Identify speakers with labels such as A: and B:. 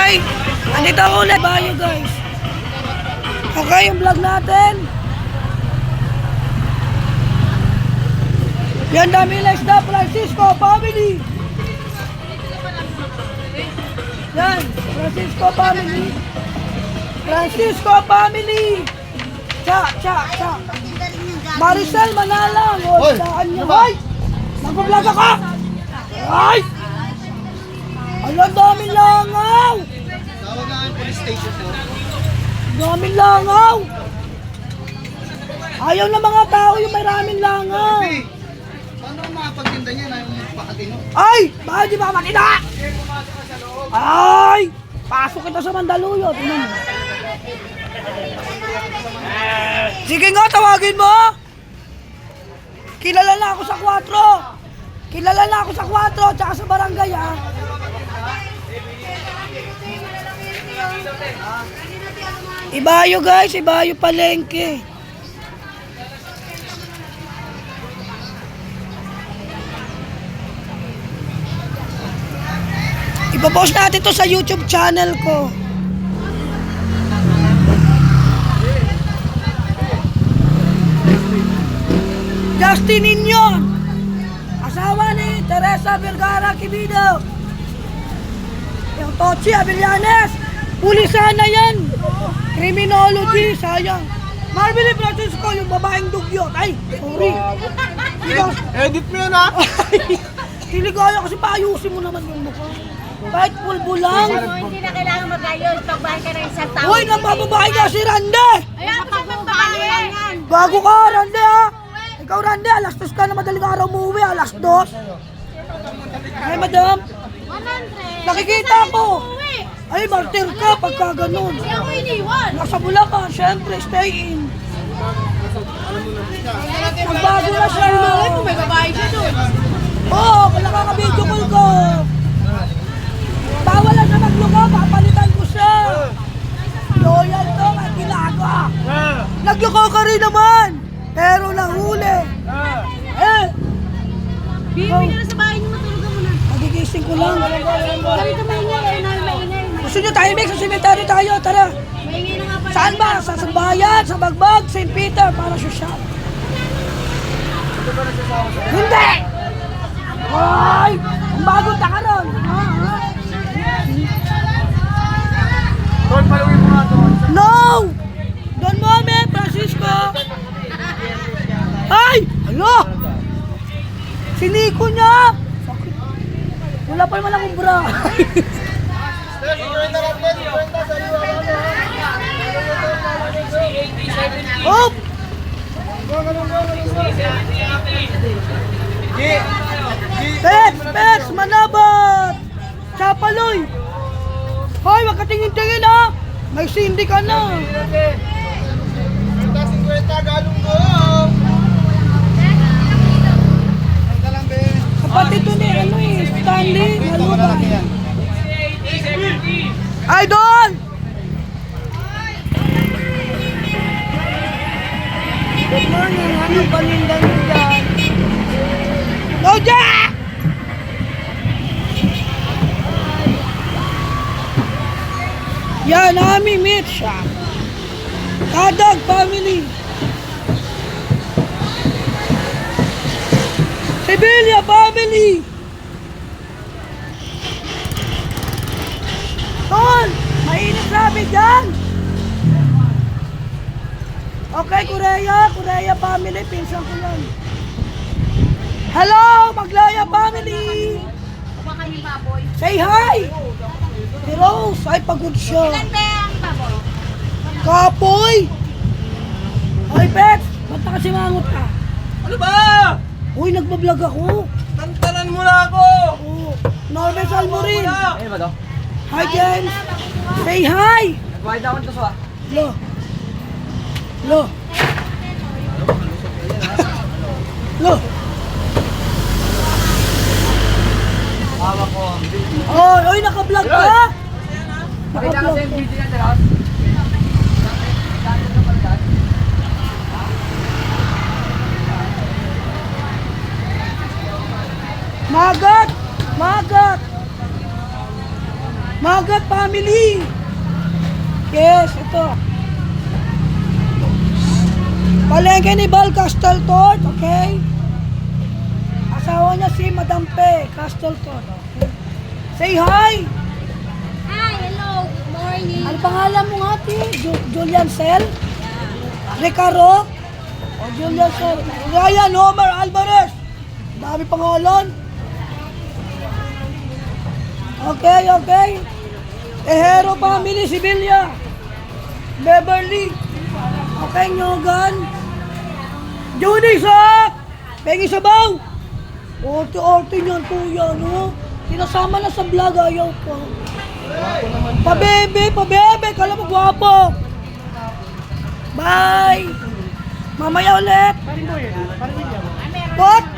A: Okay, andito ako ulit bayo guys. Okay, yung vlog natin. Yan dami na isda, Francisco family. Yan, Francisco family. Francisco family. Cha. Maricel Manalang. O, saan nyo? Hoy! Nag-vlog ako! Ay! Alam, daming langaw!
B: Tawag nga ang police station mo.
A: Daming langaw! Ayaw ng mga tao yung maraming langaw!
B: Hey, paano ang mga pagtinda niya na yung magpakatino?
A: Ay! Bakit di ba makita? Ay! Pasok kita sa Mandaluyot. Tingnan mo. Sige nga, tawagin mo! Kilala na ako sa 4. Kilala na ako sa 4, tsaka sa barangay, ha? Ibayo guys, Ibayo palengke. Ipopost natin to sa YouTube channel ko. Justin Inyon, asawa ni Teresa Vergara Quibido. Yung Tochi Abellanes, pulisan na yan. Criminology, sayang. Marvin Francisco, yung babaeng dugyot. Ay, sorry.
B: Edit mo yun ha?
A: Tiligaya kasi paayusin mo naman yung mukha. Kahit pulbo lang.
C: Hindi na kailangan mag-ayos. Pagbahay ka ng isang tao.
A: Uy, nabababae ka si Rande.
C: Ayan, pagbabahay lang yan.
A: Bago ka, Rande ha. Ikaw, Rande, alas 2 ka na madaling araw umuwi. Alas 2. Ay, madam.
C: 100.
A: Nakikita ko. Ay, martir ka pagka ganun.
C: Hindi ako iniwan.
A: Nasa Bulacan, syempre, stay in. Magbago na siya.
C: Malay mo, may babae siya doon.
A: Oo, kung nakaka-video call ko. Bawal na siya maglugaw, papalitan ko siya. Loyal to, at ginagawa. Naglugaw ka rin naman, pero nahuli.
C: Bibig ka na sa bahay niyo, matulugan mo na.
A: Magigising ko lang.
C: Ganito maingay, maingay.
A: Gusto nyo tahimik, sa cemetery tayo, tara.
C: Maingay na nga pala.
A: Saan ba? Sa Sambayan, sa Bagbag, St. Peter, para sosyal. Hindi! Ay! Ang bagong takaron!
B: Doon, paluin mo nga doon.
A: No! Don Mome, Francisco! Ay! Alo! Siniko niya! Sakit. Wala pa naman akong bra. Hop! Pets! Manabat! Chapaloy! Hoy, wag ka tingin-tingin ha! May sindi ka na!
B: 50 galong go! Ito lang, be.
A: Kapatid to ni Stanley, Maluban. Idol! Good morning, anong paninda nyo dyan? No, Jack! Yan, aming meat shop. Kadag family. Sibilia family. Tol, mainit sabi dyan. Okay, Korea family, pinsan ko yan. Hello, Maglaya family.
C: Kuha kami baboy.
A: Say hi. Si Rose, ay pagod siya.
C: Ilan ba ang baboy?
A: Kapoy! Ay, Pets! Ba't nakasimangot ka?
B: Ano ba?
A: Uy, nagbablog ako.
B: Tantanan mo na ako!
A: Oh, Norman Salmorin.
B: Ano ba to?
A: Hi, James. Say hi.
B: Nagbayad ako nito sa...
A: Lo.
B: Hawak ko.
A: Oh, oy, naka-vlog ka?
B: Pakita kasi yung video niya, Teros.
A: Magat! Magat! Magat family. Yes, ito. Palengke ni Val Casteltot, okay? Asawa niya si Madam Pe Casteltot, okay? Say hi!
C: Hi, hello, good morning.
A: Ano pangalan mo nga, ate? Julian Cel? Recaro? O Julian Cel? Ryan Homer Alvarez? Dami pangalan. Okay, okay. Tejero family, Sibilia. Beverly. Okay, Nyogan. Judy Sak! Pengi Sabaw! Orte-orte niyan, kuya, no? Sinasama na sa vlog, ayaw pa. Pabebe, kala mo gwapo. Bye! Mamaya ulit. What?